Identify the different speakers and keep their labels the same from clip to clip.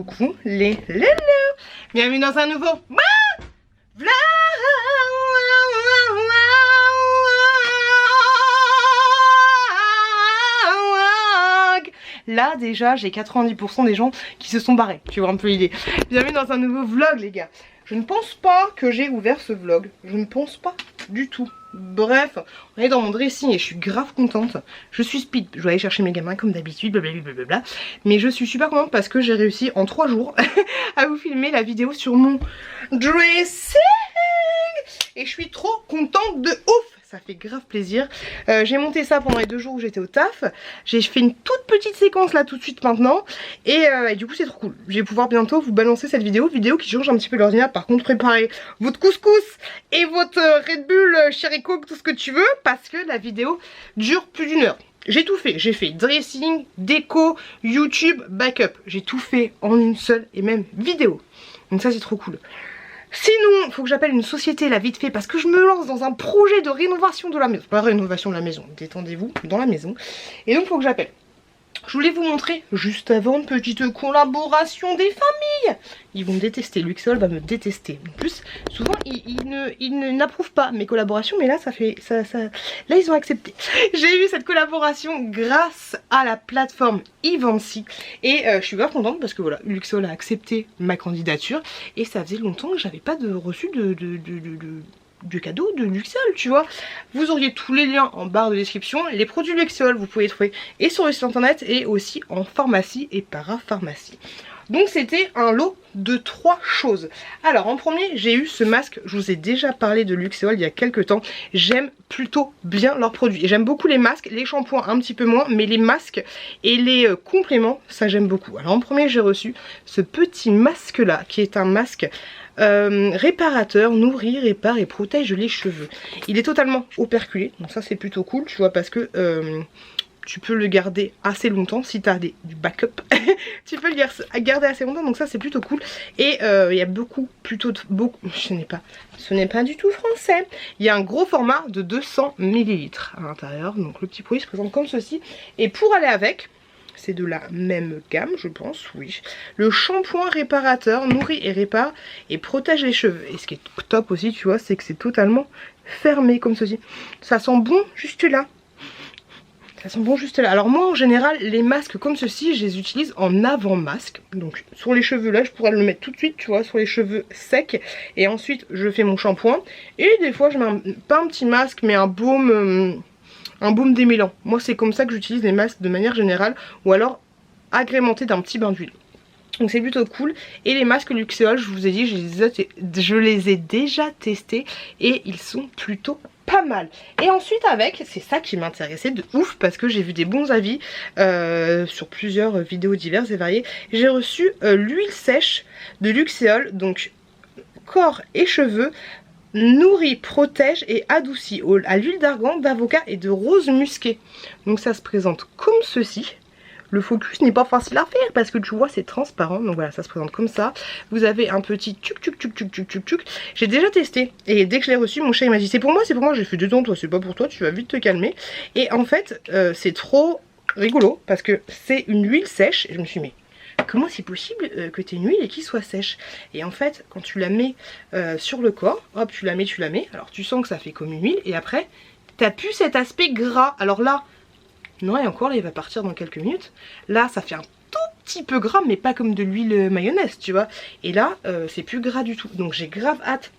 Speaker 1: coucou les lélés. Bienvenue dans un nouveau vlog. Là déjà j'ai 90% des gens qui se sont barrés, tu vois un peu l'idée. Bienvenue dans un nouveau vlog les gars. Je ne pense pas que j'ai ouvert ce vlog, je ne pense pas du tout. Bref, on est dans mon dressing et je suis grave contente. Je suis speed, je dois aller chercher mes gamins comme d'habitude, blablabla. Mais je suis super contente parce que j'ai réussi en 3 jours à vous filmer la vidéo sur mon dressing. Et je suis trop contente de ouf. Ça fait grave plaisir. J'ai monté ça pendant les 2 jours où j'étais au taf. J'ai fait une toute petite séquence là tout de suite maintenant. Et du coup c'est trop cool. Je vais pouvoir bientôt vous balancer cette vidéo qui change un petit peu l'ordinateur. Par contre préparez votre couscous et votre Red Bull, Cherry Coke, tout ce que tu veux. Parce que la vidéo dure plus d'1 heure. J'ai tout fait. J'ai fait dressing, déco, YouTube, backup. J'ai tout fait en une seule et même vidéo. Donc ça c'est trop cool. Sinon, il faut que j'appelle une société là vite fait parce que je me lance dans un projet de rénovation de la maison. Pas rénovation de la maison, détendez-vous, dans la maison. Et donc il faut que j'appelle. Je voulais vous montrer juste avant une petite collaboration des familles. Ils vont me détester, Luxol va me détester. En plus, souvent ils n'approuvent pas mes collaborations, mais là là ils ont accepté. J'ai eu cette collaboration grâce à la plateforme Evency et je suis grave contente parce que voilà, Luxol a accepté ma candidature et ça faisait longtemps que j'avais pas reçu de cadeau de Luxol, tu vois. Vous auriez tous les liens en barre de description. Les produits Luxol, vous pouvez les trouver et sur le site internet et aussi en pharmacie et parapharmacie. Donc c'était un lot de 3 choses. Alors en premier, j'ai eu ce masque. Je vous ai déjà parlé de Luxol il y a quelques temps. J'aime plutôt bien leurs produits. J'aime beaucoup les masques, les shampoings un petit peu moins, mais les masques et les compléments, ça j'aime beaucoup. Alors en premier, j'ai reçu ce petit masque là, qui est un masque réparateur, nourrit, répare et protège les cheveux. Il est totalement operculé, donc ça c'est plutôt cool, tu vois, parce que tu peux le garder assez longtemps si tu as du backup. Tu peux le garder assez longtemps, donc ça c'est plutôt cool. Et il y a ce n'est pas du tout français. Il y a un gros format de 200 ml à l'intérieur, donc le petit produit se présente comme ceci. Et pour aller avec, c'est de la même gamme je pense, oui. Le shampoing réparateur nourrit et répare et protège les cheveux. Et ce qui est top aussi, tu vois, c'est que c'est totalement fermé comme ceci. Ça sent bon juste là. Ça sent bon juste là. Alors moi en général les masques comme ceci je les utilise en avant masque. Donc sur les cheveux là je pourrais le mettre tout de suite, tu vois, sur les cheveux secs. Et ensuite je fais mon shampoing. Et des fois je mets pas un petit masque mais un baume démêlant. Moi c'est comme ça que j'utilise les masques de manière générale. Ou alors agrémenté d'un petit bain d'huile. Donc c'est plutôt cool. Et les masques Luxol, je vous ai dit, je les ai déjà testés. Et ils sont plutôt pas mal. Et ensuite avec, c'est ça qui m'intéressait de ouf. Parce que j'ai vu des bons avis sur plusieurs vidéos diverses et variées. J'ai reçu l'huile sèche de Luxol. Donc corps et cheveux. Nourrit, protège et adoucit à l'huile d'argan, d'avocat et de rose musquée. Donc ça se présente comme ceci. Le focus n'est pas facile à faire parce que tu vois c'est transparent. Donc voilà, ça se présente comme ça. Vous avez un petit tuc tuc tuc tuc tuc tuc tuc. J'ai déjà testé et dès que je l'ai reçu, mon chéri m'a dit c'est pour moi, c'est pour moi. J'ai fait détends-toi, c'est pas pour toi, tu vas vite te calmer. Et en fait c'est trop rigolo parce que c'est une huile sèche. Et je me suis dit mais comment c'est possible que tu aies une huile et qu'il soit sèche? Et en fait quand tu la mets sur le corps, hop tu la mets, alors tu sens que ça fait comme une huile et après t'as plus cet aspect gras. Alors là, non et encore là il va partir dans quelques minutes. Là ça fait un tout petit peu gras mais pas comme de l'huile mayonnaise tu vois. Et là c'est plus gras du tout. Donc j'ai grave hâte.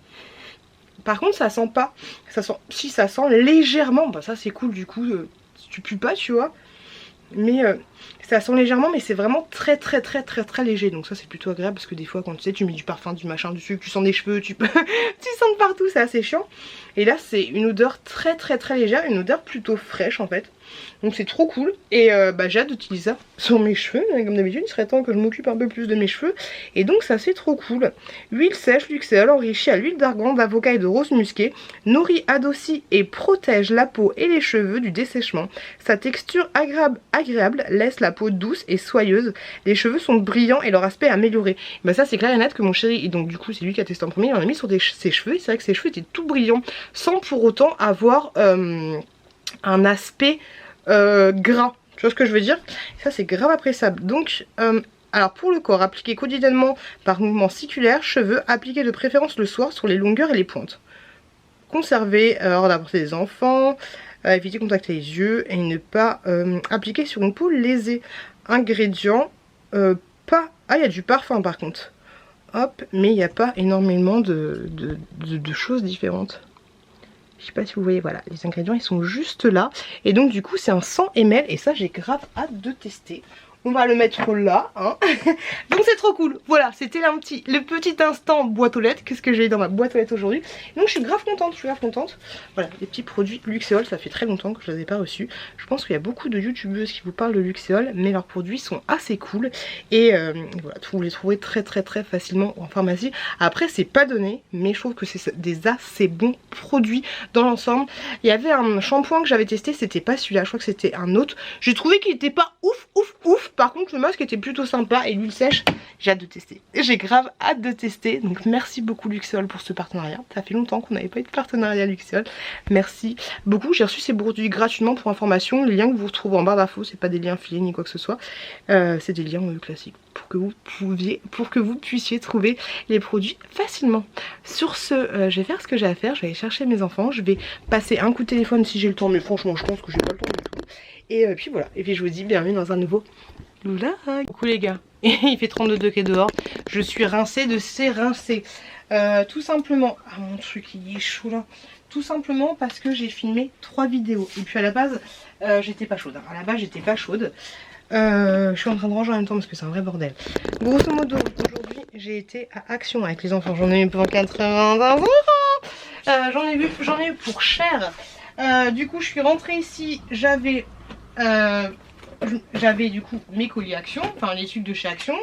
Speaker 1: Par contre ça sent pas, ça sent légèrement, bah ça c'est cool du coup, tu pues pas tu vois. Mais ça sent légèrement mais c'est vraiment très léger. Donc ça c'est plutôt agréable parce que des fois quand tu sais tu mets du parfum, du machin, du sucre, tu sens des cheveux, tu sens de partout, c'est assez chiant. Et là c'est une odeur très légère, une odeur plutôt fraîche en fait. Donc c'est trop cool et j'ai hâte d'utiliser ça sur mes cheveux. Comme d'habitude il serait temps que je m'occupe un peu plus de mes cheveux. Et donc ça c'est trop cool. Huile sèche Luxol enrichie à l'huile d'argan, d'avocat et de rose musquée. Nourrit, adoucit et protège la peau et les cheveux du dessèchement. Sa texture agréable laisse la peau douce et soyeuse. Les cheveux sont brillants et leur aspect amélioré. Bah ça c'est clair et net que mon chéri, et donc du coup c'est lui qui a testé en premier, il en a mis sur ses cheveux. Et c'est vrai que ses cheveux étaient tout brillants sans pour autant avoir un aspect gras. Tu vois ce que je veux dire? Ça c'est grave appréciable. Donc Alors pour le corps, appliquer quotidiennement par mouvement circulaire, cheveux, appliquer de préférence le soir sur les longueurs et les pointes. Conserver hors de la portée des enfants, éviter de contacter les yeux et ne pas appliquer sur une peau lésée. Ingrédients, pas... Ah, il y a du parfum par contre. Hop, mais il n'y a pas énormément de choses différentes. Je sais pas si vous voyez, voilà, les ingrédients ils sont juste là. Et donc du coup c'est un 100 ml et ça j'ai grave hâte de tester. On va le mettre là, hein. Donc c'est trop cool. Voilà, c'était le petit instant boîte aux lettres. Qu'est-ce que j'ai dans ma boîte aux lettres aujourd'hui? Donc je suis grave contente, Voilà, les petits produits Luxéol, ça fait très longtemps que je ne les ai pas reçus. Je pense qu'il y a beaucoup de youtubeuses qui vous parlent de Luxéol, mais leurs produits sont assez cool. Et voilà, vous les trouvez très facilement en pharmacie. Après c'est pas donné, mais je trouve que c'est des assez bons produits dans l'ensemble. Il y avait un shampoing que j'avais testé, c'était pas celui-là, je crois que c'était un autre. J'ai trouvé qu'il était pas ouf. Par contre le masque était plutôt sympa et l'huile sèche, j'ai hâte de tester. J'ai grave hâte de tester. Donc merci beaucoup Luxéol pour ce partenariat. Ça fait longtemps qu'on n'avait pas eu de partenariat Luxéol. Merci beaucoup. J'ai reçu ces produits gratuitement pour information. Les liens que vous retrouvez en barre d'infos, c'est pas des liens filés ni quoi que ce soit. C'est des liens classiques pour que vous puissiez trouver les produits facilement. Sur ce, je vais faire ce que j'ai à faire. Je vais aller chercher mes enfants. Je vais passer un coup de téléphone si j'ai le temps. Mais franchement je pense que j'ai pas le temps du tout. Et puis voilà, et puis je vous dis bienvenue dans un nouveau vlog. Coucou les gars, il fait 32 degrés dehors, je suis rincée de ces rincés. Tout simplement, ah mon truc il est chaud là. Tout simplement parce que j'ai filmé 3 vidéos. Et puis à la base, j'étais pas chaude. À la base j'étais pas chaude. Je suis en train de ranger en même temps parce que c'est un vrai bordel. Grosso modo, aujourd'hui j'ai été à Action avec les enfants. J'en ai eu pour 80 ans. J'en ai eu pour cher. Du coup je suis rentrée ici, j'avais du coup mes colis Action, enfin les trucs de chez Action.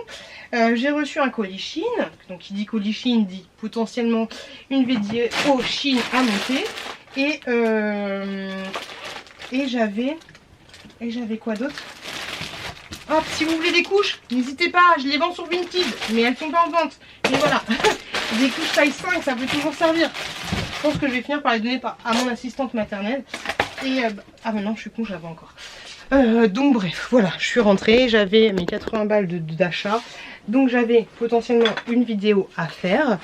Speaker 1: J'ai reçu un colis Chine, donc qui dit colis Chine dit potentiellement une vidéo Chine à monter. Et j'avais quoi d'autre? Hop, si vous voulez des couches, n'hésitez pas, je les vends sur Vinted, mais elles sont pas en vente. Et voilà, des couches taille 5, ça peut toujours servir. Je pense que je vais finir par les donner à mon assistante maternelle. Et ah maintenant je suis con, j'avais encore. Donc bref, voilà, je suis rentrée, j'avais mes 80 balles d'achat. Donc j'avais potentiellement une vidéo à faire.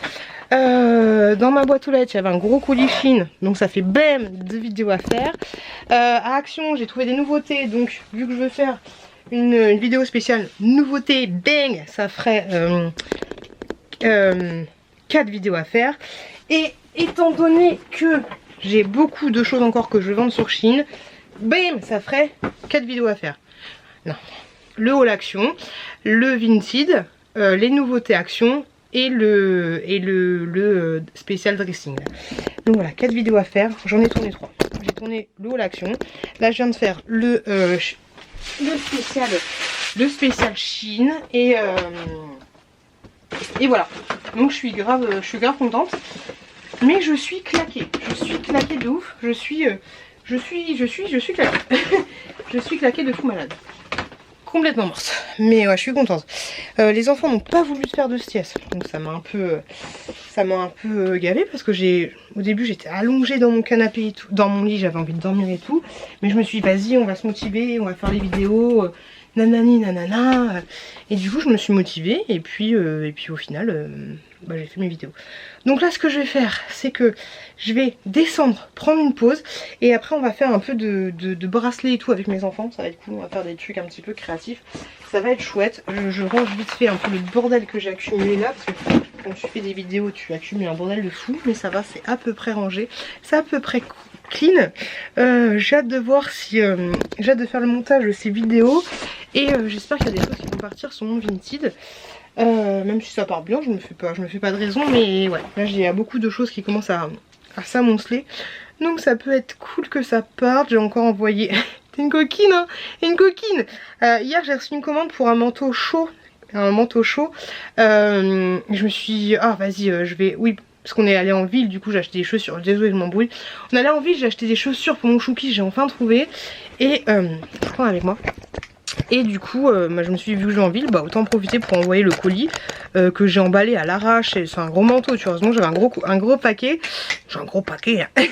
Speaker 1: Dans ma boîte aux lettres, il y avait un gros colis Chine. Donc ça fait bam, 2 vidéos à faire. À Action, j'ai trouvé des nouveautés. Donc vu que je veux faire une vidéo spéciale nouveauté, bang, ça ferait 4 vidéos à faire. Et étant donné que j'ai beaucoup de choses encore que je vais vendre sur Chine, bam, ça ferait 4 vidéos à faire. Non. Le haul Action, le Vinted, les nouveautés Action et le spécial dressing. Donc voilà, 4 vidéos à faire. J'en ai tourné 3. J'ai tourné le haul Action. Là je viens de faire le spécial Chine et voilà. Donc je suis grave contente. Mais je suis claquée. Je suis claquée de ouf. Je suis claquée. Je suis claquée de fou malade. Complètement morte. Mais ouais, je suis contente. Les enfants n'ont pas voulu faire de sieste. Donc ça m'a un peu gavée parce que au début j'étais allongée dans mon canapé et tout. Dans mon lit, j'avais envie de dormir et tout. Mais je me suis dit vas-y, on va se motiver, on va faire les vidéos. Nanani nanana. Et du coup je me suis motivée. Et puis au final j'ai fait mes vidéos. Donc là ce que je vais faire c'est que je vais descendre, prendre une pause. Et après on va faire un peu de bracelet et tout avec mes enfants. Ça va être cool, on va faire des trucs un petit peu créatifs. Ça va être chouette. Je range vite fait un peu le bordel que j'ai accumulé là. Parce que quand tu fais des vidéos tu accumules un bordel de fou. Mais ça va, c'est à peu près rangé. C'est à peu près clean. J'ai hâte de voir si j'ai hâte de faire le montage de ces vidéos. Et j'espère qu'il y a des choses qui vont partir sur mon Vinted. Même si ça part bien, je me fais pas de raison. Mais ouais, là il y a beaucoup de choses qui commencent à s'amonceler. Donc ça peut être cool que ça parte. J'ai encore envoyé... T'es une coquine hein. Une coquine. Hier j'ai reçu une commande pour un manteau chaud. Je me suis dit, ah vas-y je vais... Oui, parce qu'on est allé en ville, du coup j'ai acheté des chaussures. Désolée, je m'embrouille. On est allé en ville, j'ai acheté des chaussures pour mon chouki, j'ai enfin trouvé. Et je prends avec moi. Et du coup je me suis dit, vu que je vais en ville, bah autant profiter pour envoyer le colis que j'ai emballé à l'arrache. C'est un gros manteau, tu vois. Heureusement j'avais un gros paquet. J'ai un gros paquet hein.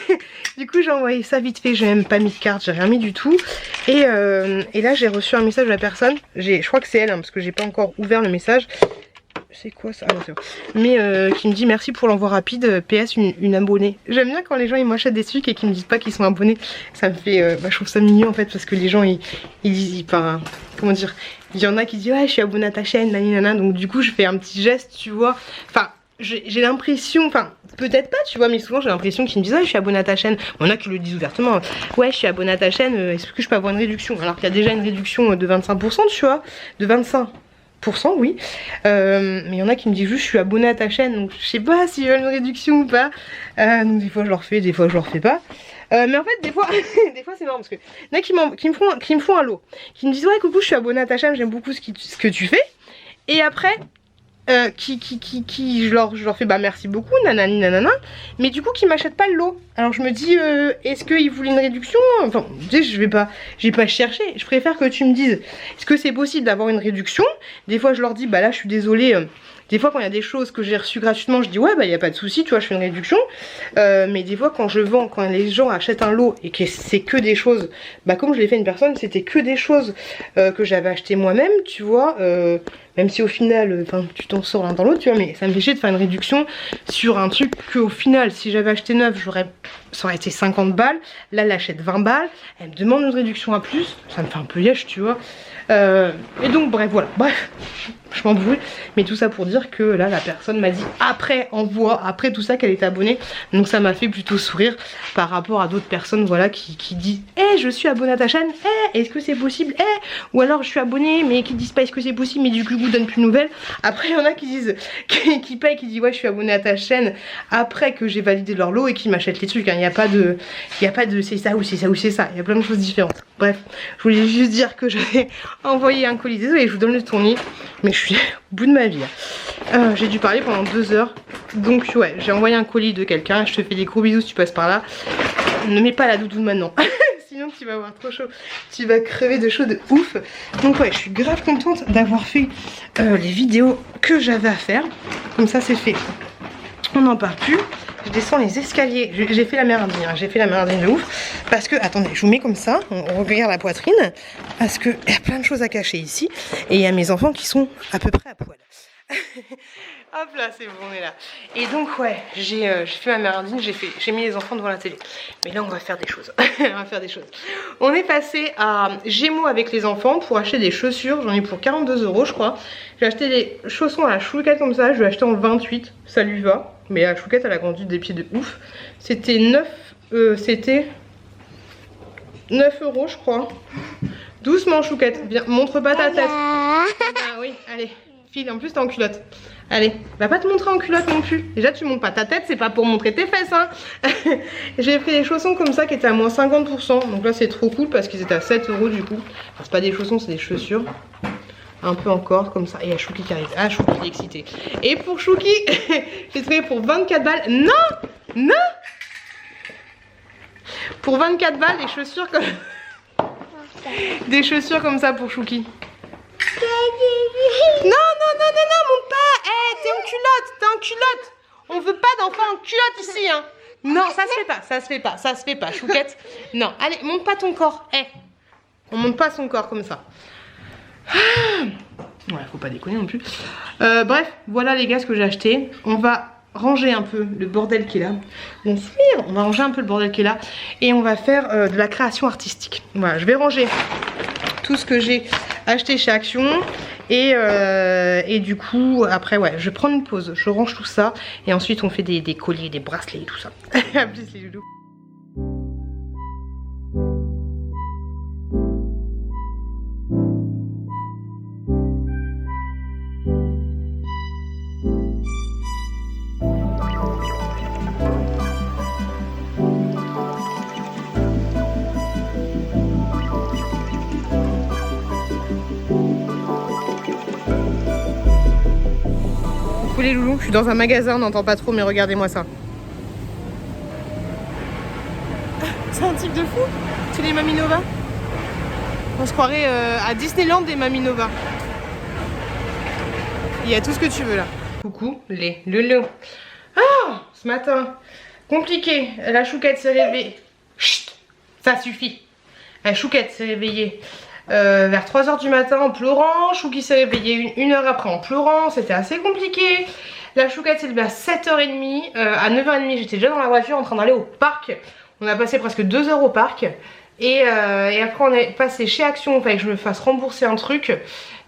Speaker 1: Du coup j'ai envoyé ça vite fait, j'ai même pas mis de carte, j'ai rien mis du tout. Et là j'ai reçu un message de la personne, je crois que c'est elle hein, parce que j'ai pas encore ouvert le message. C'est quoi ça? Ah non, c'est bon. Mais qui me dit merci pour l'envoi rapide, PS une abonnée. J'aime bien quand les gens ils m'achètent des trucs et qu'ils me disent pas qu'ils sont abonnés. Ça me fait, je trouve ça mignon en fait, parce que les gens ils disent, enfin, comment dire, il y en a qui disent ouais je suis abonnée à ta chaîne, nanana. Donc du coup je fais un petit geste, tu vois. Enfin j'ai l'impression, enfin peut-être pas tu vois, mais souvent j'ai l'impression qu'ils me disent ouais je suis abonnée à ta chaîne. Il y en a qui le disent ouvertement, ouais je suis abonnée à ta chaîne, est-ce que je peux avoir une réduction? Alors qu'il y a déjà une réduction de 25%, tu vois, de 25%, oui, mais il y en a qui me disent juste je suis abonnée à ta chaîne, donc je sais pas s'ils veulent une réduction ou pas. Donc des fois je leur fais, des fois je leur fais pas. Mais en fait des fois des fois c'est marrant parce que il y en a qui me font un lot, qui me disent ouais coucou je suis abonnée à ta chaîne, j'aime beaucoup ce que tu fais, et après je leur fais bah merci beaucoup nanani nanana, mais du coup qui m'achètent pas le lot. Alors je me dis est-ce qu'ils voulaient une réduction? Enfin tu sais, je vais pas chercher, je préfère que tu me dises est-ce que c'est possible d'avoir une réduction. Des fois je leur dis bah là je suis désolée, des fois quand il y a des choses que j'ai reçues gratuitement je dis ouais bah y a pas de souci, tu vois je fais une réduction. Mais des fois quand je vends, quand les gens achètent un lot et que c'est que des choses, bah comme je l'ai fait une personne, c'était que des choses que j'avais acheté moi-même, tu vois, même si au final enfin tu t'en sors l'un dans l'autre, tu vois, mais ça me fait chier de faire une réduction sur un truc que au final si j'avais acheté neuf ça aurait été 50 balles, là elle achète 20 balles, elle me demande une réduction à plus, ça me fait un peu liège, tu vois. Et donc bref voilà, bref je m'embrouille, mais tout ça pour dire que là la personne m'a dit après envoi, après tout ça qu'elle était abonnée, donc ça m'a fait plutôt sourire par rapport à d'autres personnes voilà qui disent hey, je suis abonnée à ta chaîne, hey, est-ce que c'est possible, hey, ou alors je suis abonnée mais qui disent pas est-ce que c'est possible mais du coup vous donnent plus de nouvelles. Après il y en a qui disent qui payent, qui disent ouais je suis abonnée à ta chaîne après que j'ai validé leur lot et qui m'achètent les trucs, hein. Il n'y a pas de c'est ça ou c'est ça ou c'est ça, il y a plein de choses différentes. Bref, je voulais juste dire que j'avais envoyé un colis, désolé je vous donne le tournis mais je suis au bout de ma vie. J'ai dû parler pendant 2 heures. Donc ouais, j'ai envoyé un colis de quelqu'un. Je te fais des gros bisous si tu passes par là. Ne mets pas la doudoune maintenant. Sinon tu vas avoir trop chaud. Tu vas crever de chaud de ouf. Donc ouais, je suis grave contente d'avoir fait les vidéos que j'avais à faire. Comme ça c'est fait. On n'en parle plus. Je descends les escaliers. J'ai fait la merdine, hein. J'ai fait la merdine de ouf. Parce que, attendez, je vous mets comme ça. On regarde la poitrine. Parce qu'il y a plein de choses à cacher ici. Et il y a mes enfants qui sont à peu près à poil. Hop là, c'est bon, on est là. Et donc, ouais, j'ai fait ma merdine. J'ai mis les enfants devant la télé. Mais là, on va faire des choses. On va faire des choses. On est passé à Gémeaux avec les enfants pour acheter des chaussures. J'en ai pour 42 €, je crois. J'ai acheté des chaussons à la chouquette comme ça. Je l'ai acheté en 28. Ça lui va. Mais la chouquette elle a grandi des pieds de ouf. C'était 9 €, je crois. Doucement chouquette, viens, montre pas ta tête. Ah oui, allez, file, en plus t'es en culotte. Allez, va pas te montrer en culotte non plus. Déjà tu montres pas ta tête, c'est pas pour montrer tes fesses hein. J'ai pris des chaussons comme ça qui étaient à moins 50%. Donc là c'est trop cool parce qu'ils étaient à 7 € du coup. Enfin, c'est pas des chaussons, c'est des chaussures. Un peu en corde comme ça. Et il y a Chouki qui arrive. Ah, Chouki est excité. Et pour Chouki, j'ai trouvé pour 24 balles. Non, non. Pour 24 balles, des chaussures comme... des chaussures comme ça pour Chouki. Non, non, non, non, non, monte pas. Eh, t'es en culotte, t'es en culotte. On veut pas d'enfants en culotte ici, hein. Non, ça se fait pas, ça se fait pas, ça se fait pas, Chouquette. Non, allez, monte pas ton corps. Eh, on monte pas son corps comme ça. Ouais, faut pas déconner non plus. Bref, voilà les gars ce que j'ai acheté. On va ranger un peu le bordel qui est là. Bonsoir, on va ranger un peu le bordel qui est là. Et on va faire de la création artistique. Voilà, je vais ranger tout ce que j'ai acheté chez Action. Et du coup, après, ouais, je prends une pause. Je range tout ça. Et ensuite, on fait des colliers, des bracelets et tout ça. A plus les loulous. Les loulous, je suis dans un magasin, on n'entend pas trop mais regardez-moi ça. C'est un type de fou. C'est les Maminova. On se croirait à Disneyland des Maminova. Il y a tout ce que tu veux là. Coucou les loulous. Ah, ce matin, compliqué. La chouquette s'est réveillée. Chut, ça suffit. La chouquette s'est réveillée vers 3 h du matin en pleurant. Chouki s'est réveillé une heure après en pleurant. C'était assez compliqué. La chouquette s'est levée à 7h30. À 9h30, j'étais déjà dans la voiture en train d'aller au parc. On a passé presque 2 heures au parc. Et après on est passé chez Action, il fallait que je me fasse rembourser un truc.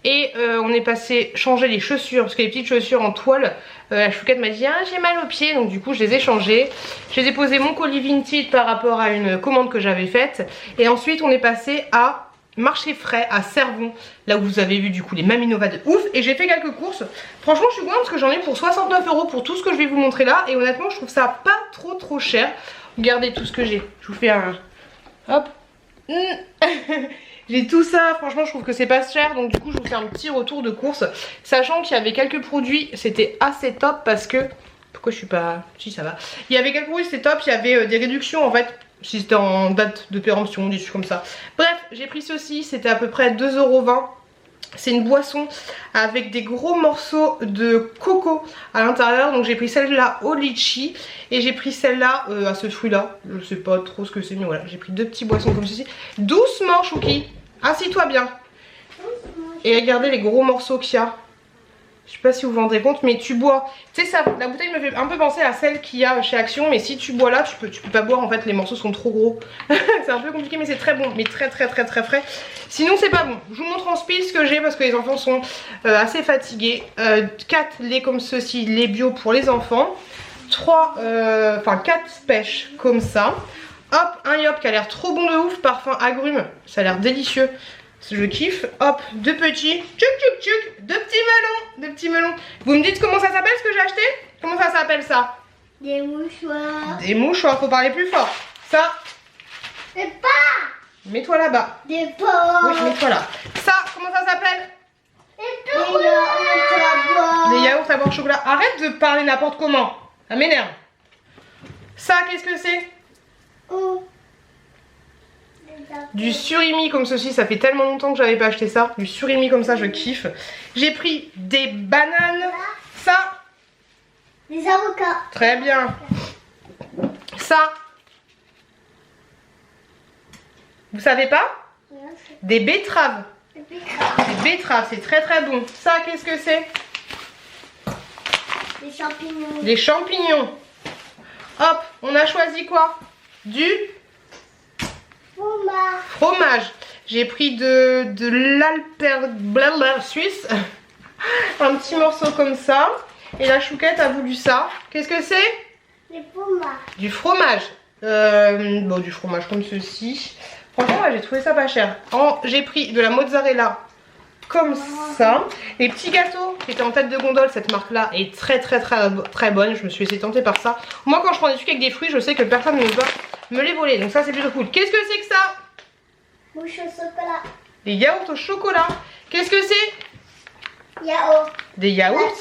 Speaker 1: Et on est passé changer les chaussures, parce que les petites chaussures en toile, la chouquette m'a dit ah j'ai mal aux pieds, donc du coup je les ai changées. J'ai déposé mon colis Vinted par rapport à une commande que j'avais faite. Et ensuite on est passé à Marché Frais à Servon, là où vous avez vu du coup les Maminova de ouf. Et j'ai fait quelques courses. Franchement je suis contente parce que j'en ai pour 69 € pour tout ce que je vais vous montrer là. Et honnêtement je trouve ça pas trop cher. Regardez tout ce que j'ai. Je vous fais un... Hop. J'ai tout ça, franchement je trouve que c'est pas cher. Donc du coup je vous fais un petit retour de course. Sachant qu'il y avait quelques produits, c'était assez top parce que... Pourquoi je suis pas... Si ça va. Il y avait quelques produits, c'était top. Il y avait des réductions en fait. Si c'était en date de péremption, des trucs comme ça. Bref, j'ai pris ceci, c'était à peu près 2,20 €. C'est une boisson avec des gros morceaux de coco à l'intérieur. Donc j'ai pris celle-là au litchi. Et j'ai pris celle-là à ce fruit-là. Je sais pas trop ce que c'est, mais voilà. J'ai pris 2 petits boissons comme ceci. Doucement, Chouki. Assis-toi bien. Et regardez les gros morceaux qu'il y a. Je sais pas si vous vous rendez compte, mais tu bois. Tu sais, ça, la bouteille me fait un peu penser à celle qu'il y a chez Action. Mais si tu bois là, tu peux pas boire en fait, les morceaux sont trop gros. C'est un peu compliqué, mais c'est très bon. Mais très frais. Sinon, c'est pas bon. Je vous montre en speed ce que j'ai parce que les enfants sont assez fatigués. 4 laits comme ceci, les bio pour les enfants. 4 pêches comme ça. Hop, un yop qui a l'air trop bon de ouf. Parfum agrumes, ça a l'air délicieux. Je kiffe. Hop, 2 petits. Tchouk. 2 petits melons. Vous me dites comment ça s'appelle ce que j'ai acheté? Comment ça s'appelle ça?
Speaker 2: Des mouchoirs.
Speaker 1: Des mouchoirs, faut parler plus fort. Ça.
Speaker 2: Des pas.
Speaker 1: Mets-toi là-bas.
Speaker 2: Des pas.
Speaker 1: Oui, mets-toi là. Ça, comment ça s'appelle?
Speaker 2: Des yaourts.
Speaker 1: Des yaourts à boire au chocolat. Arrête de parler n'importe comment. Ça m'énerve. Ça, qu'est-ce que c'est? Du surimi comme ceci, ça fait tellement longtemps que j'avais pas acheté ça. Du surimi comme ça, je kiffe. J'ai pris des bananes. Ça.
Speaker 2: Des avocats.
Speaker 1: Très bien. Ça. Vous savez pas? Des betteraves. Des betteraves, c'est très bon. Ça, qu'est-ce que c'est?
Speaker 2: Des champignons.
Speaker 1: Des champignons. Hop, on a choisi quoi? Du fromage. J'ai pris de l'Alper suisse. Un petit morceau comme ça. Et la chouquette a voulu ça. Qu'est-ce que c'est?
Speaker 2: Des fromages.
Speaker 1: Du fromage. Bon, du fromage comme ceci. Franchement, ouais, j'ai trouvé ça pas cher. J'ai pris de la mozzarella comme ça. Les petits gâteaux qui étaient en tête de gondole, cette marque là est très bonne. Je me suis laissé tenter par ça. Moi quand je prends des trucs avec des fruits, je sais que personne ne va me les voler, donc ça c'est plutôt cool. Qu'est-ce que c'est que ça?
Speaker 2: Mouche au chocolat.
Speaker 1: Des yaourts au chocolat. Qu'est-ce que c'est?
Speaker 2: Yaourt.
Speaker 1: Des yaourts.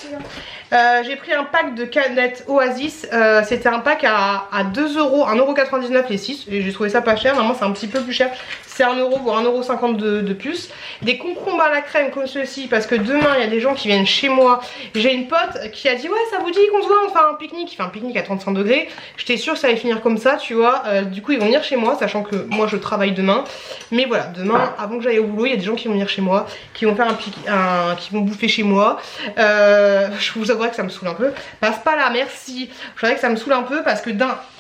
Speaker 1: J'ai pris un pack de canettes Oasis. C'était un pack à 2 €, 1,99 € les 6. Et j'ai trouvé ça pas cher. Normalement c'est un petit peu plus cher. C'est 1 € voire 1,50 € de plus. Des concombres à la crème comme ceci. Parce que demain il y a des gens qui viennent chez moi. J'ai une pote qui a dit ouais ça vous dit qu'on se voit, on fait un pique-nique. Il fait un pique-nique à 35 degrés. J'étais sûre que ça allait finir comme ça tu vois. Du coup ils vont venir chez moi. Sachant que moi je travaille demain. Mais voilà, demain avant que j'aille au boulot il y a des gens qui vont venir chez moi. Qui vont faire qui vont bouffer chez moi. Je vous avoue que ça me saoule un peu. Passe pas là, merci. Je voudrais que ça me saoule un peu parce que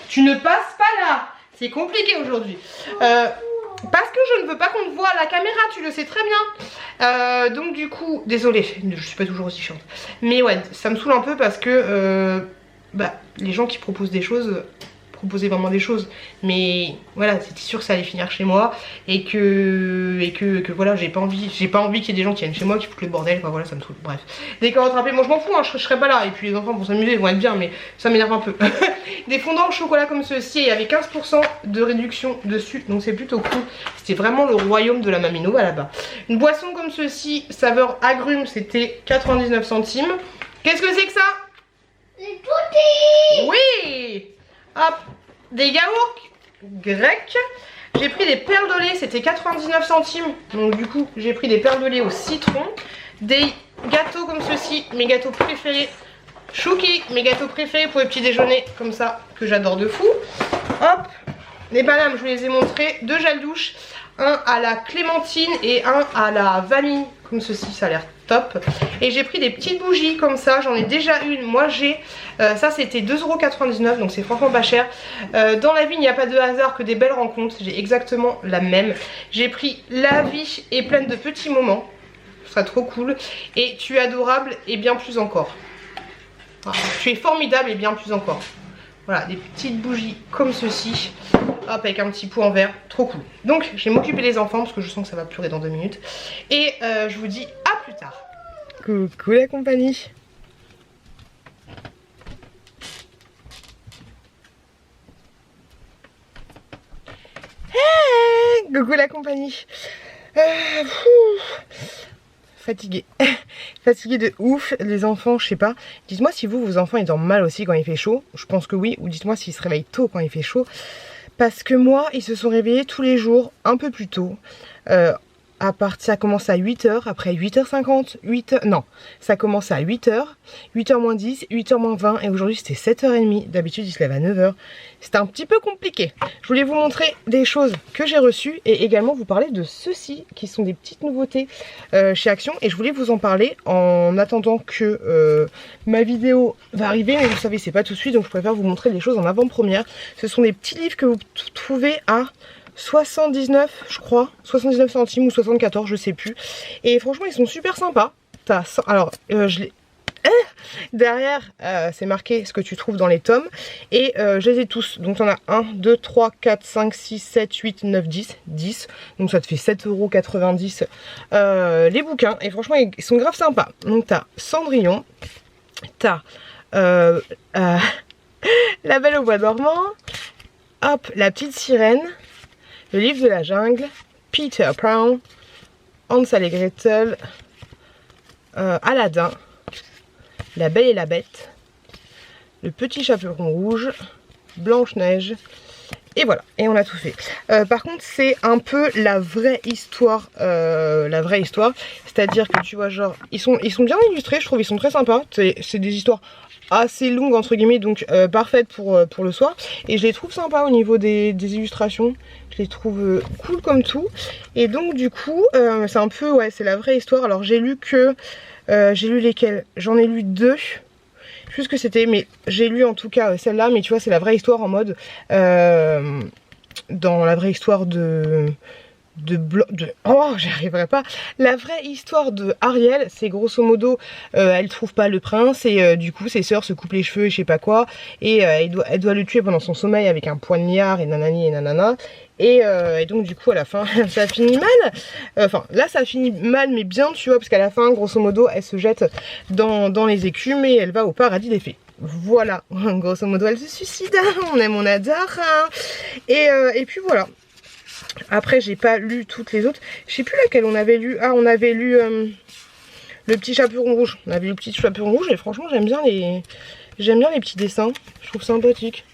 Speaker 1: tu ne passes pas là. C'est compliqué aujourd'hui. Parce que je ne veux pas qu'on te voit à la caméra, tu le sais très bien. Donc du coup, désolée, je suis pas toujours aussi chiante. Mais ouais, ça me saoule un peu parce que les gens qui proposent des choses, proposer vraiment des choses, mais voilà, c'était sûr que ça allait finir chez moi et que voilà, j'ai pas envie qu'il y ait des gens qui viennent chez moi qui foutent le bordel, quoi, voilà, ça me saoule. Bref, décor rattrapé, moi je m'en fous, hein, je serai pas là et puis les enfants vont s'amuser, ils vont être bien, mais ça m'énerve un peu. Des fondants au chocolat comme ceci, il y avait 15% de réduction dessus, donc c'est plutôt cool. C'était vraiment le royaume de la Maminova là-bas. Une boisson comme ceci, saveur agrumes, c'était 99 centimes. Qu'est-ce que c'est que ça?
Speaker 2: Les toutis.
Speaker 1: Oui. Hop, des yaourts grecs. J'ai pris des perles de lait, c'était 99 centimes. Donc du coup, j'ai pris des perles de lait au citron. Des gâteaux comme ceci, mes gâteaux préférés. Chouki, mes gâteaux préférés pour les petits déjeuners, comme ça, que j'adore de fou. Hop, les bananes, je vous les ai montrés. 2 gels douche, un à la clémentine et un à la vanille, comme ceci, ça a l'air top. Et j'ai pris des petites bougies comme ça, j'en ai déjà une. Moi j'ai, ça c'était 2,99 €, donc c'est franchement pas cher. Dans la vie il n'y a pas de hasard que des belles rencontres, j'ai exactement la même. J'ai pris La vie est pleine de petits moments, ce sera trop cool. Et Tu es adorable et bien plus encore. Voilà. Tu es formidable et bien plus encore. Voilà, des petites bougies comme ceci. Hop, avec un petit pot en verre, trop cool. Donc je vais m'occuper des enfants parce que je sens que ça va pleurer dans 2 minutes. Et je vous dis à plus tard. Coucou la compagnie. Hey, coucou la compagnie. Fatiguée. Fatiguée de ouf. Les enfants, je sais pas. Dites-moi si vous, vos enfants, ils dorment mal aussi quand il fait chaud. Je pense que oui. Ou dites-moi s'ils se réveillent tôt quand il fait chaud. Parce que moi, ils se sont réveillés tous les jours un peu plus tôt. Ça commence à 8 h, après 8h50, non, ça commence à 8 h, 8h moins 10, 8h moins 20 et aujourd'hui c'était 7h30. D'habitude ils se lèvent à 9 h. C'était un petit peu compliqué. Je voulais vous montrer des choses que j'ai reçues et également vous parler de ceux-ci qui sont des petites nouveautés chez Action. Et je voulais vous en parler en attendant que ma vidéo va arriver. Mais vous savez, c'est pas tout de suite, donc je préfère vous montrer des choses en avant-première. Ce sont des petits livres que vous trouvez à 79 je crois, 79 centimes ou 74 je sais plus. Et franchement ils sont super sympas. Alors je l'ai... derrière c'est marqué ce que tu trouves dans les tomes. Et je les ai tous. Donc t'en as 1, 2, 3, 4, 5, 6, 7, 8, 9, 10. 10. Donc ça te fait 7,90 € les bouquins. Et franchement ils sont grave sympas. Donc t'as Cendrillon. T'as La Belle au bois dormant. Hop, La petite sirène. Le livre de la jungle, Peter Pan, Hansel et Gretel, Aladdin, La Belle et la Bête, Le Petit Chaperon Rouge, Blanche-Neige, et voilà, et on a tout fait. Par contre, c'est un peu la vraie histoire, c'est-à-dire que tu vois, genre, ils sont bien illustrés, je trouve, ils sont très sympas, c'est des histoires assez longues entre guillemets, donc parfaites pour le soir, et je les trouve sympas au niveau des illustrations. Je les trouve cool comme tout. Et donc du coup c'est un peu, ouais, c'est la vraie histoire. Alors j'ai lu que j'ai lu lesquels, j'en ai lu 2. Je sais plus ce que c'était, mais j'ai lu en tout cas celle-là. Mais tu vois, c'est la vraie histoire en mode dans la vraie histoire oh, j'y arriverai pas. La vraie histoire de Ariel, c'est grosso modo elle trouve pas le prince et du coup ses sœurs se coupent les cheveux et je sais pas quoi, et elle doit le tuer pendant son sommeil avec un poignard et nanani et nanana. Et donc du coup à la fin ça finit mal. Enfin là ça finit mal mais bien, tu vois, parce qu'à la fin grosso modo elle se jette dans les écumes et elle va au paradis des fées. Voilà, grosso modo elle se suicide. On aime, on adore. Et puis voilà. Après j'ai pas lu toutes les autres. Je sais plus laquelle on avait lu. Ah, on avait lu Le Petit Chaperon Rouge. On avait lu Le Petit Chaperon Rouge et franchement j'aime bien les petits dessins. Je trouve ça sympathique.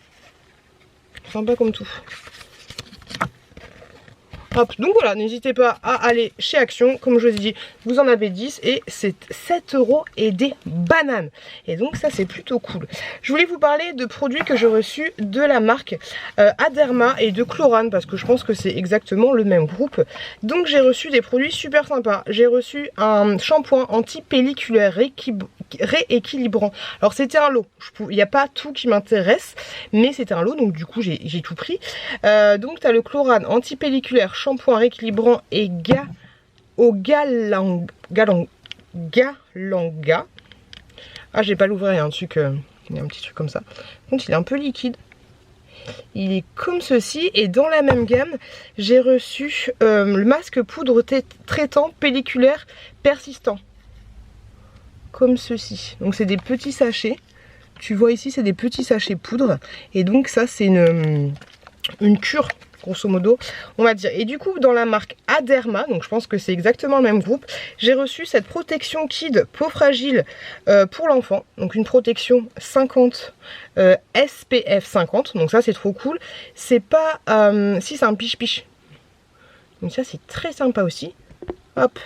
Speaker 1: Sympa comme tout. Hop, donc voilà, n'hésitez pas à aller chez Action, comme je vous ai dit, vous en avez 10 et c'est 7 € et des bananes. Et donc ça c'est plutôt cool. Je voulais vous parler de produits que j'ai reçus de la marque Aderma et de Chlorane, parce que je pense que c'est exactement le même groupe. Donc j'ai reçu des produits super sympas. J'ai reçu un shampoing anti-pelliculaire rééquilibrant. Alors c'était un lot, il n'y a pas tout qui m'intéresse, mais c'était un lot, donc du coup j'ai tout pris. Donc tu as le Chlorane anti-pelliculaire, shampoing rééquilibrant et galanga. Ah, j'ai pas l'ouvert, il y a un truc, il y a un petit truc comme ça. Donc il est un peu liquide. Il est comme ceci. Et dans la même gamme, j'ai reçu le masque poudre traitant pelliculaire persistant. Comme ceci. Donc c'est des petits sachets. Tu vois ici, c'est des petits sachets poudre. Et donc ça, c'est une cure grosso modo, on va dire. Et du coup, dans la marque Aderma, donc je pense que c'est exactement le même groupe, j'ai reçu cette protection Kid peau fragile pour l'enfant. Donc une protection 50 SPF 50. Donc ça, c'est trop cool. C'est pas... si, c'est un piche-piche. Donc ça, c'est très sympa aussi. Hop.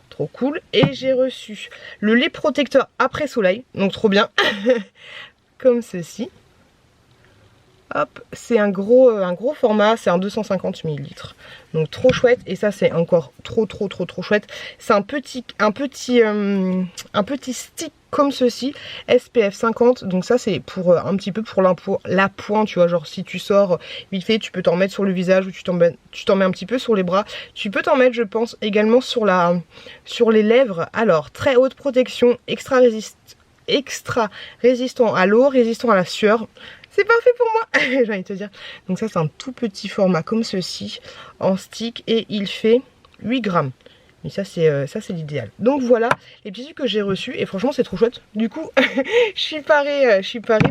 Speaker 1: Trop cool. Et j'ai reçu le lait protecteur après soleil. Donc trop bien. Comme ceci. Hop, c'est un gros format, c'est un 250 ml. Donc trop chouette. Et ça, c'est encore trop chouette. C'est un petit stick comme ceci, SPF 50. Donc ça, c'est pour un petit peu pour l'appoint, tu vois. Genre si tu sors vite fait, tu peux t'en mettre sur le visage ou tu t'en mets un petit peu sur les bras. Tu peux t'en mettre, je pense, également sur les lèvres. Alors, très haute protection, extra résistant à l'eau, résistant à la sueur. C'est parfait pour moi, j'ai envie de te dire. Donc ça, c'est un tout petit format comme ceci, en stick, et il fait 8 grammes. Mais ça, c'est l'idéal. Donc voilà les petits trucs que j'ai reçus, et franchement, c'est trop chouette. Du coup, je suis parée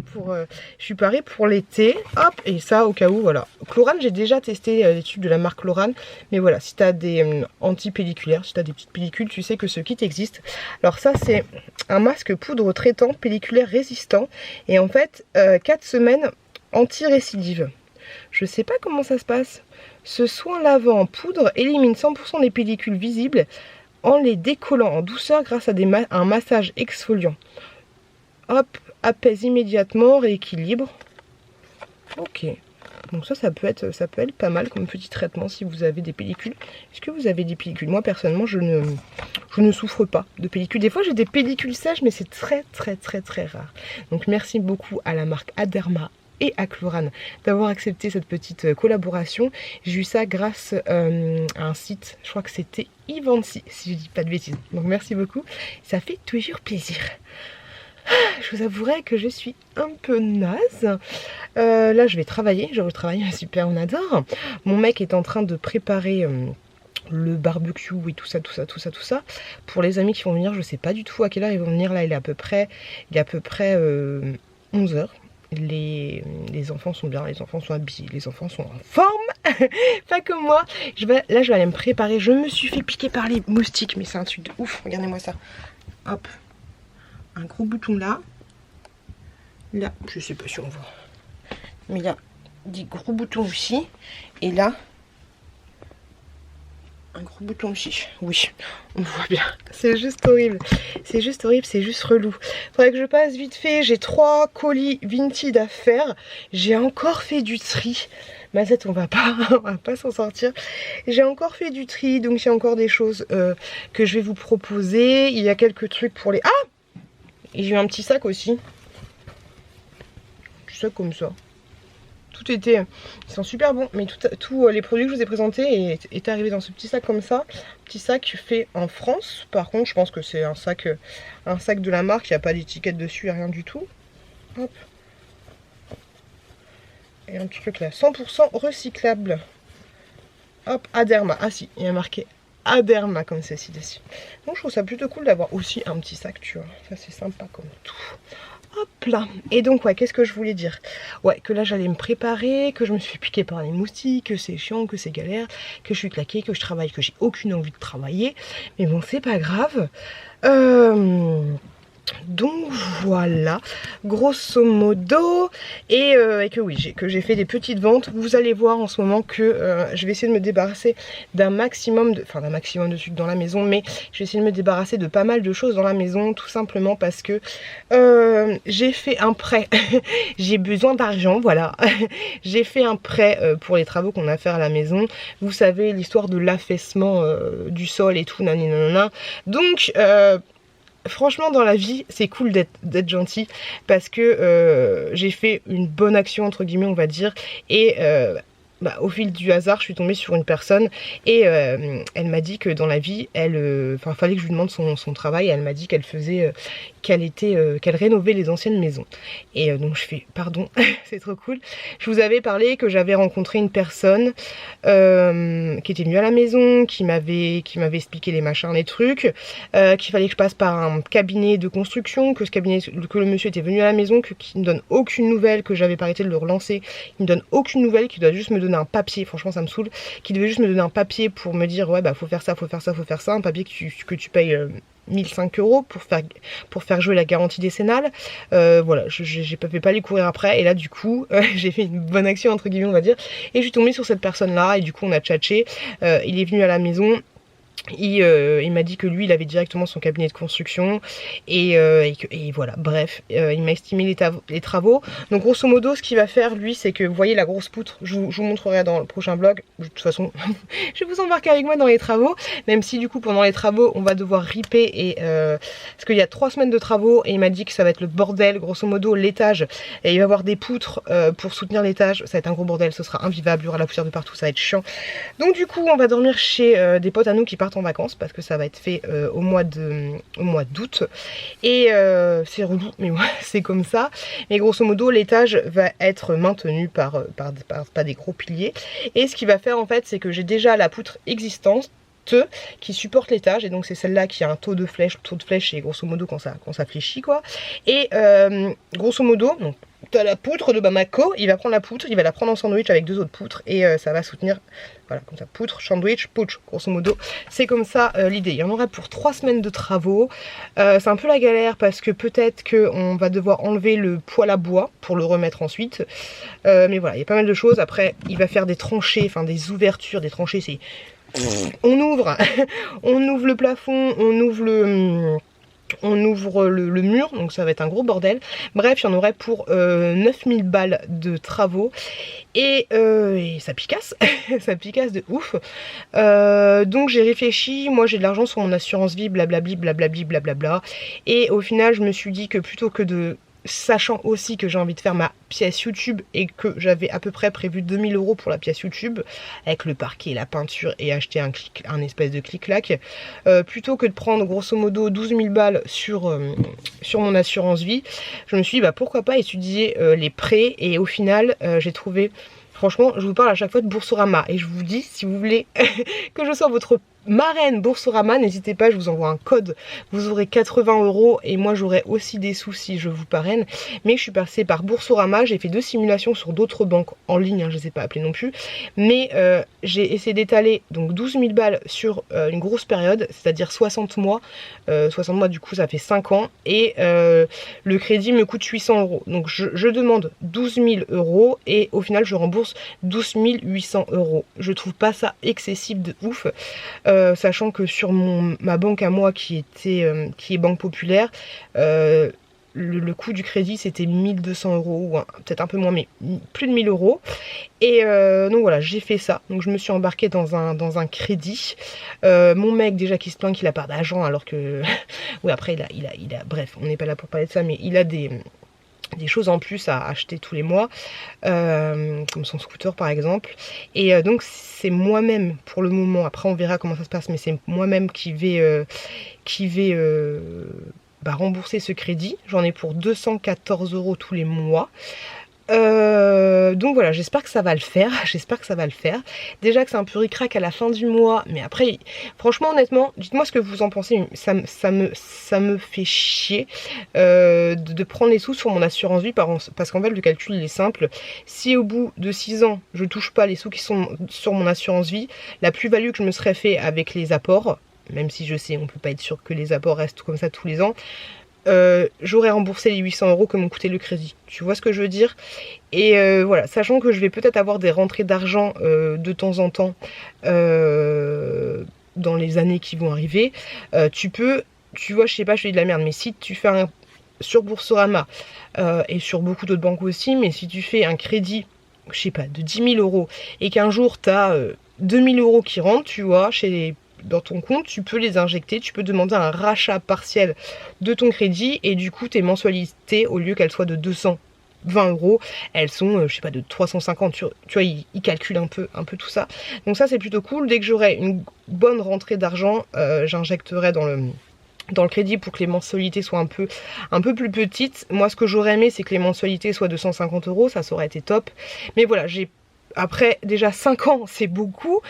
Speaker 1: pour l'été. Hop, et ça, au cas où, voilà. Chlorane, j'ai déjà testé les tubes de la marque Chlorane. Mais voilà, si tu as des anti-pelliculaires, si tu as des petites pellicules, tu sais que ce kit existe. Alors ça, c'est un masque poudre traitant pelliculaire résistant. Et en fait, 4 semaines anti-récidive. Je sais pas comment ça se passe. Ce soin lavant en poudre élimine 100% des pellicules visibles en les décollant en douceur grâce à un massage exfoliant. Hop, apaise immédiatement, rééquilibre. Ok. Donc ça peut être pas mal comme petit traitement si vous avez des pellicules. Est-ce que vous avez des pellicules? Moi personnellement je ne souffre pas de pellicules. Des fois j'ai des pellicules sèches mais c'est très rare. Donc merci beaucoup à la marque Aderma et à Chlorane d'avoir accepté cette petite collaboration. J'ai eu ça grâce à un site, je crois que c'était Ivancy si je dis pas de bêtises. Donc merci beaucoup, ça fait toujours plaisir. Je vous avouerai que je suis un peu naze. Là je vais travailler, super, on adore. Mon mec est en train de préparer le barbecue et tout ça. Pour les amis qui vont venir, je sais pas du tout à quelle heure ils vont venir. Là il est à peu près 11h. Les enfants sont bien, les enfants sont habillés, les enfants sont en forme. Pas comme moi. Là je vais aller me préparer. Je me suis fait piquer par les moustiques, mais c'est un truc de ouf. Regardez-moi ça. Hop. Un gros bouton là. Là, je sais pas si on voit. Mais il y a des gros boutons aussi. Et là, un gros bouton aussi. Oui, on voit bien. C'est juste horrible. C'est juste horrible, c'est juste relou. Faudrait que je passe vite fait. J'ai 3 colis Vinted à faire. J'ai encore fait du tri. Mazette, on va pas s'en sortir. J'ai encore fait du tri, donc il y a encore des choses que je vais vous proposer. Il y a quelques trucs pour les... Ah! Et j'ai eu un petit sac aussi. Un petit sac comme ça. Tout était... Ils sont super bons. Mais tous les produits que je vous ai présentés est arrivé dans ce petit sac comme ça. Petit sac fait en France. Par contre, je pense que c'est un sac de la marque. Il n'y a pas d'étiquette dessus, rien du tout. Hop. Et un truc là. 100% recyclable. Hop, Aderma. Ah si, il y a marqué Aderma comme ceci dessus. Donc je trouve ça plutôt cool d'avoir aussi un petit sac, tu vois. Ça c'est sympa comme tout. Hop là. Et donc ouais, qu'est-ce que je voulais dire? Ouais, que là j'allais me préparer, que je me suis piquée par les moustiques, que c'est chiant, que c'est galère, que je suis claquée, que je travaille, que j'ai aucune envie de travailler. Mais bon, c'est pas grave. Donc voilà, grosso modo, et que oui, que j'ai fait des petites ventes. Vous allez voir en ce moment que je vais essayer de me débarrasser d'un maximum de sucre dans la maison, mais je vais essayer de me débarrasser de pas mal de choses dans la maison, tout simplement parce que j'ai fait un prêt. J'ai besoin d'argent, voilà. J'ai fait un prêt pour les travaux qu'on a à faire à la maison. Vous savez, l'histoire de l'affaissement du sol et tout, nanana. Donc franchement dans la vie c'est cool d'être gentil parce que j'ai fait une bonne action entre guillemets on va dire et bah, au fil du hasard, je suis tombée sur une personne et elle m'a dit que dans la vie, fallait que je lui demande son travail. Et elle m'a dit qu'elle faisait, qu'elle rénovait les anciennes maisons. Et donc je fais, pardon, c'est trop cool. Je vous avais parlé que j'avais rencontré une personne qui était venue à la maison, qui m'avait expliqué les machins, les trucs, qu'il fallait que je passe par un cabinet de construction, que le monsieur était venu à la maison, qu'il ne donne aucune nouvelle, que j'avais pas arrêté de le relancer, il me donne aucune nouvelle, qu'il doit juste me donner un papier, franchement ça me saoule, qu'il devait juste me donner un papier pour me dire ouais bah faut faire ça, faut faire ça, faut faire ça, un papier que tu payes 1005 € pour faire jouer la garantie décennale. Voilà, j'ai pas fait pas les courir après, et là du coup j'ai fait une bonne action entre guillemets on va dire, et je suis tombée sur cette personne là, et du coup on a tchatché, il est venu à la maison. Il m'a dit que lui il avait directement son cabinet de construction et voilà, bref, il m'a estimé les travaux. Donc grosso modo ce qu'il va faire lui, c'est que vous voyez la grosse poutre, je vous montrerai dans le prochain vlog. De toute façon je vais vous embarquer avec moi dans les travaux, même si du coup pendant les travaux on va devoir riper parce qu'il y a 3 semaines de travaux, et il m'a dit que ça va être le bordel. Grosso modo l'étage, et il va y avoir des poutres pour soutenir l'étage, ça va être un gros bordel, ce sera invivable, il y aura la poussière de partout, ça va être chiant. Donc du coup on va dormir chez des potes à nous qui partent en vacances, parce que ça va être fait au mois d'août, et c'est relou mais ouais, c'est comme ça. Mais grosso modo l'étage va être maintenu par des gros piliers, et ce qu'il va faire en fait, c'est que j'ai déjà la poutre existante qui supporte l'étage, et donc c'est celle-là qui a un taux de flèche, et grosso modo quand ça fléchit quoi. Et grosso modo, donc t'as la poutre de Bamako, il va prendre la poutre, il va la prendre en sandwich avec 2 autres poutres, et ça va soutenir, voilà, comme ça, poutre, sandwich, pouch, grosso modo, c'est comme ça l'idée. Il y en aura pour 3 semaines de travaux. C'est un peu la galère parce que peut-être qu'on va devoir enlever le poêle à bois pour le remettre ensuite, mais voilà, il y a pas mal de choses. Après il va faire des tranchées, enfin des ouvertures, des tranchées, c'est... On ouvre le plafond, on ouvre le mur, donc ça va être un gros bordel. Bref, il y en aurait pour 9000 balles de travaux, et ça picasse, ça picasse de ouf. Donc j'ai réfléchi, moi j'ai de l'argent sur mon assurance vie, blablabli, blablabli, blablabla, et au final je me suis dit que plutôt que de... Sachant aussi que j'ai envie de faire ma pièce YouTube, et que j'avais à peu près prévu 2000 € pour la pièce YouTube avec le parquet, la peinture, et acheter un espèce de clic-clac, plutôt que de prendre grosso modo 12 000 balles sur mon assurance vie, je me suis dit bah pourquoi pas étudier les prêts. Et au final j'ai trouvé, franchement je vous parle à chaque fois de Boursorama, et je vous dis, si vous voulez que je sois votre marraine Boursorama, n'hésitez pas, je vous envoie un code, vous aurez 80 €, et moi j'aurai aussi des sous si je vous parraine. Mais je suis passée par Boursorama, j'ai fait 2 simulations sur d'autres banques en ligne, hein, je ne les ai pas appelées non plus, mais j'ai essayé d'étaler donc 12 000 balles sur une grosse période, c'est-à-dire 60 mois, 60 mois du coup ça fait 5 ans, et le crédit me coûte 800 €, donc je demande 12 000 €, et au final je rembourse 12 800 €. Je trouve pas ça excessif de ouf. Sachant que sur ma banque à moi qui est Banque Populaire, le coût du crédit c'était 1200 €, ou peut-être un peu moins, mais plus de 1000 €. Et donc voilà, j'ai fait ça, donc je me suis embarquée dans un crédit. Mon mec déjà qui se plaint qu'il a pas d'argent, alors que oui, après il a bref, on n'est pas là pour parler de ça, mais il a des choses en plus à acheter tous les mois, comme son scooter par exemple. Et donc c'est moi-même pour le moment, après on verra comment ça se passe, mais c'est moi-même qui vais rembourser ce crédit. J'en ai pour 214 € tous les mois. Donc voilà, j'espère que ça va le faire, déjà que c'est un peu ric-rac à la fin du mois, mais après franchement honnêtement dites-moi ce que vous en pensez. Ça me fait chier de prendre les sous sur mon assurance vie, parce qu'en fait le calcul il est simple. Si au bout de 6 ans je touche pas les sous qui sont sur mon assurance vie, la plus-value que je me serais fait avec les apports, même si je sais on peut pas être sûr que les apports restent comme ça tous les ans, j'aurais remboursé les 800 € que m'ont coûté le crédit. Tu vois ce que je veux dire? Et voilà, sachant que je vais peut-être avoir des rentrées d'argent de temps en temps dans les années qui vont arriver, tu vois, je sais pas, je fais de la merde, mais si tu fais sur Boursorama et sur beaucoup d'autres banques aussi, mais si tu fais un crédit, je sais pas, de 10 000 € et qu'un jour tu as 2000 € qui rentrent, tu vois, dans ton compte, tu peux les injecter, tu peux demander un rachat partiel de ton crédit, et du coup tes mensualités, au lieu qu'elles soient de 200 20 €, elles sont je sais pas de 350, tu vois, ils calculent un peu tout ça, donc ça c'est plutôt cool. Dès que j'aurai une bonne rentrée d'argent, j'injecterai dans le crédit pour que les mensualités soient un peu plus petites. Moi ce que j'aurais aimé c'est que les mensualités soient de 150 €, ça aurait été top, mais voilà, après déjà 5 ans c'est beaucoup,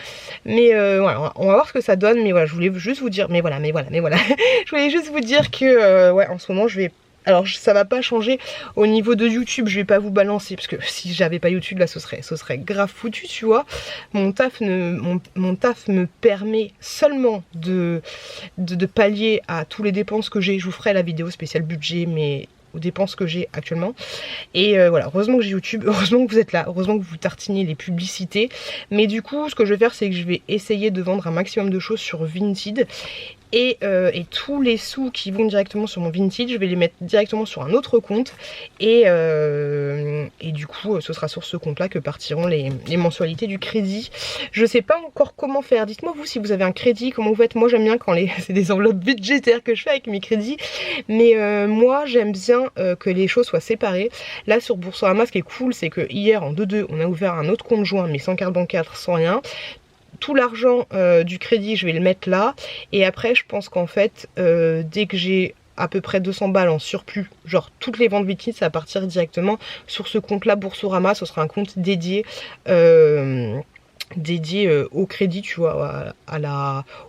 Speaker 1: mais voilà, on va voir ce que ça donne. Mais voilà, je voulais juste vous dire, mais voilà je voulais juste vous dire que ouais, en ce moment je vais, alors ça va pas changer au niveau de YouTube, je vais pas vous balancer parce que si j'avais pas YouTube là ce serait grave foutu, tu vois. Mon taf me permet seulement de pallier à tous les dépenses que j'ai. Je vous ferai la vidéo spéciale budget, mais aux dépenses que j'ai actuellement. Et voilà, heureusement que j'ai YouTube, heureusement que vous êtes là, heureusement que vous tartinez les publicités. Mais du coup ce que je vais faire c'est que je vais essayer de vendre un maximum de choses sur Vinted. Et tous les sous qui vont directement sur mon Vinted, je vais les mettre directement sur un autre compte. Et du coup, ce sera sur ce compte-là que partiront les mensualités du crédit. Je sais pas encore comment faire. Dites-moi vous si vous avez un crédit, comment vous faites. Moi j'aime bien quand c'est des enveloppes budgétaires que je fais avec mes crédits. Mais moi j'aime bien que les choses soient séparées. Là sur Boursorama, ce qui est cool, c'est que hier en 2-2, on a ouvert un autre compte joint, mais sans carte bancaire, sans rien. Tout l'argent du crédit je vais le mettre là, et après je pense qu'en fait dès que j'ai à peu près 200 balles en surplus, genre toutes les ventes Vinted, ça va partir directement sur ce compte là Boursorama. Ce sera un compte dédié au crédit, tu vois,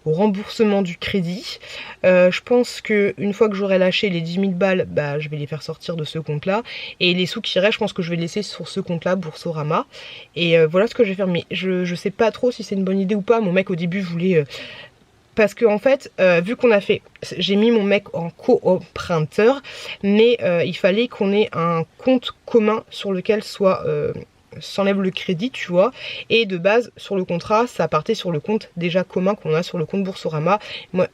Speaker 1: au remboursement du crédit. Je pense que une fois que j'aurai lâché les 10 000 balles, bah, je vais les faire sortir de ce compte là, et les sous qui restent je pense que je vais laisser sur ce compte là Boursorama. Et voilà ce que je vais faire. Mais je sais pas trop si c'est une bonne idée ou pas. Mon mec au début voulait parce que en fait vu qu'on a fait, j'ai mis mon mec en co-emprunteur, mais il fallait qu'on ait un compte commun sur lequel s'enlève le crédit, tu vois. Et de base sur le contrat ça partait sur le compte déjà commun qu'on a sur le compte Boursorama.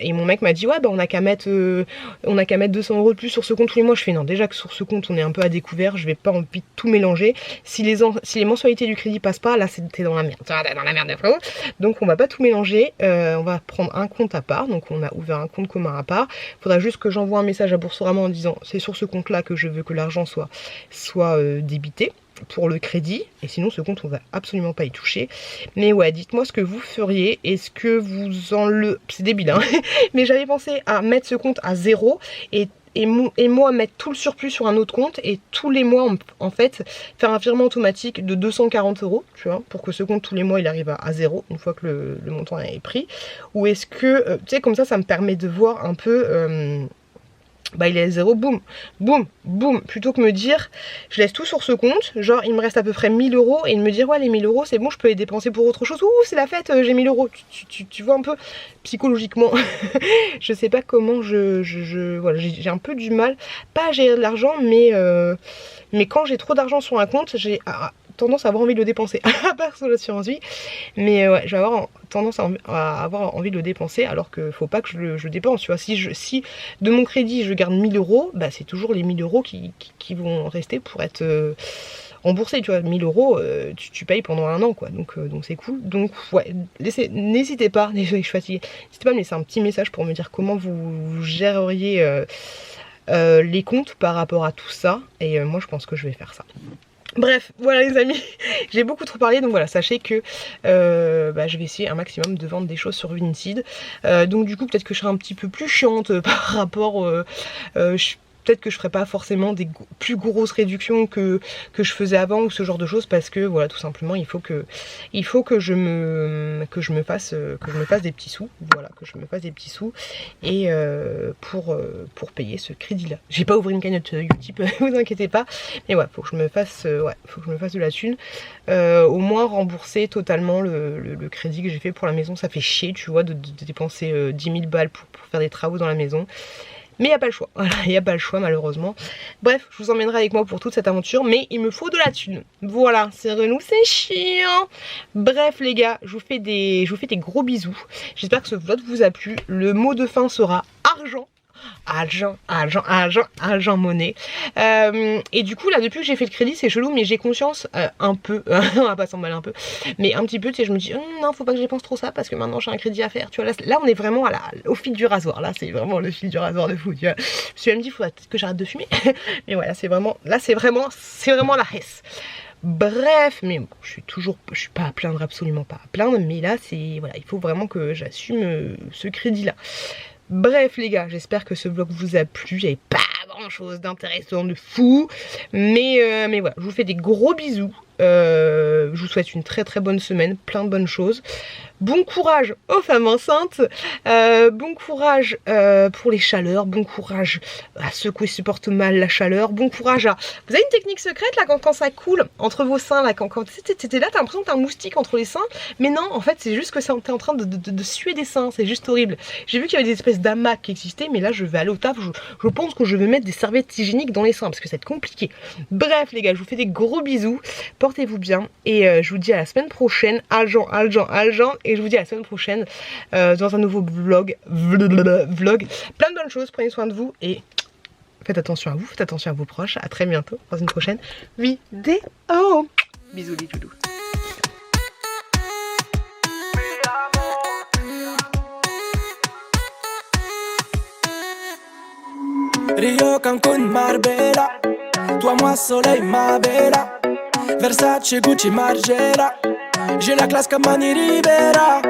Speaker 1: Et mon mec m'a dit ouais bah on a qu'à mettre 200 € de plus sur ce compte tous les mois. Je fais non, déjà que sur ce compte on est un peu à découvert, je vais pas envie de tout mélanger. Si les mensualités du crédit passent pas, là t'es dans la merde, dans la merde de Flo. Donc on va pas tout mélanger, on va prendre un compte à part. Donc on a ouvert un compte commun à part. Faudra juste que j'envoie un message à Boursorama en disant c'est sur ce compte là que je veux que l'argent soit débité pour le crédit, et sinon ce compte on va absolument pas y toucher. Mais ouais, dites-moi ce que vous feriez. Est-ce que vous c'est débile hein mais j'avais pensé à mettre ce compte à 0 et moi mettre tout le surplus sur un autre compte, et tous les mois en fait faire un virement automatique de 240 €, tu vois, pour que ce compte tous les mois il arrive à 0 une fois que le montant est pris. Ou est-ce que tu sais, comme ça me permet de voir un peu bah il est à 0, boum, boum, boum, plutôt que me dire je laisse tout sur ce compte, genre il me reste à peu près 1000 € et de me dire ouais les 1000 € c'est bon, je peux les dépenser pour autre chose, ouh c'est la fête, j'ai 1000 €, tu vois un peu psychologiquement. Je sais pas comment voilà, j'ai un peu du mal, pas à gérer de l'argent, mais quand j'ai trop d'argent sur un compte, j'ai tendance à avoir envie de le dépenser, à part sur l'assurance vie. Mais ouais, je vais avoir tendance à avoir envie de le dépenser, alors que faut pas que je le dépense, tu vois. Si de mon crédit je garde 1000 €, bah c'est toujours les 1000 € qui vont rester pour être remboursés, tu vois. 1000 €, tu payes pendant un an, quoi. Donc c'est cool. Donc ouais, n'hésitez pas, désolé je suis fatiguée, n'hésitez pas à me laisser un petit message pour me dire comment vous géreriez les comptes par rapport à tout ça. Et moi je pense que je vais faire ça. Bref, voilà les amis, j'ai beaucoup trop parlé, donc voilà, sachez que je vais essayer un maximum de vendre des choses sur Vinted. Donc du coup peut-être que je serai un petit peu plus chiante par rapport peut-être que je ferai pas forcément des plus grosses réductions que je faisais avant ou ce genre de choses, parce que voilà, tout simplement il faut que je me fasse des petits sous, voilà, que je me fasse des petits sous, et pour payer ce crédit là. J'ai pas ouvert une cagnotte Utip, vous inquiétez pas, mais ouais, faut que je me fasse de la thune, au moins rembourser totalement le crédit que j'ai fait pour la maison. Ça fait chier, tu vois, de dépenser 10 000 balles pour faire des travaux dans la maison. Mais il n'y a pas le choix, voilà, il n'y a pas le choix malheureusement. Bref, je vous emmènerai avec moi pour toute cette aventure, mais il me faut de la thune. Voilà, c'est relou, c'est chiant. Bref les gars, je vous fais des gros bisous. J'espère que ce vlog vous a plu. Le mot de fin sera argent. monnaie. Et du coup là depuis que j'ai fait le crédit c'est chelou mais j'ai conscience un peu, on va pas s'emballer un peu, mais un petit peu tu sais je me dis non faut pas que je dépense trop ça parce que maintenant j'ai un crédit à faire, tu vois là on est vraiment au fil du rasoir, là c'est vraiment le fil du rasoir de fou, tu vois. Je me suis même dit faudrait peut-être que j'arrête de fumer, mais voilà c'est vraiment la hesse. Bref, mais bon, je suis pas à plaindre, absolument pas à plaindre, mais là c'est voilà, il faut vraiment que j'assume ce crédit là. Bref les gars, j'espère que ce vlog vous a plu, il n'y avait pas grand chose d'intéressant de fou, mais voilà, je vous fais des gros bisous, je vous souhaite une très très bonne semaine, plein de bonnes choses. Bon courage aux femmes enceintes, bon courage pour les chaleurs, bon courage à ceux qui supportent mal la chaleur, bon courage à... Vous avez une technique secrète là quand ça coule entre vos seins là, quand t'es là t'as l'impression que t'as un moustique entre les seins, mais non en fait c'est juste que t'es en train de suer des seins, c'est juste horrible. J'ai vu qu'il y avait des espèces d'hamacs qui existaient, mais là je vais aller au taf, je pense que je vais mettre des serviettes hygiéniques dans les seins parce que ça va être compliqué. Bref les gars, je vous fais des gros bisous, portez-vous bien et je vous dis à la semaine prochaine, Aljan, et je vous dis à la semaine prochaine dans un nouveau vlog. Plein de bonnes choses, prenez soin de vous et faites attention à vous, faites attention à vos proches. À très bientôt dans une prochaine vidéo. Bisous les doudous.
Speaker 3: Rio, Cancun, Marbella. Toi, moi, soleil, ma bella. Versace, Gucci, Margiela. J'ai la classe comme Manny Rivera.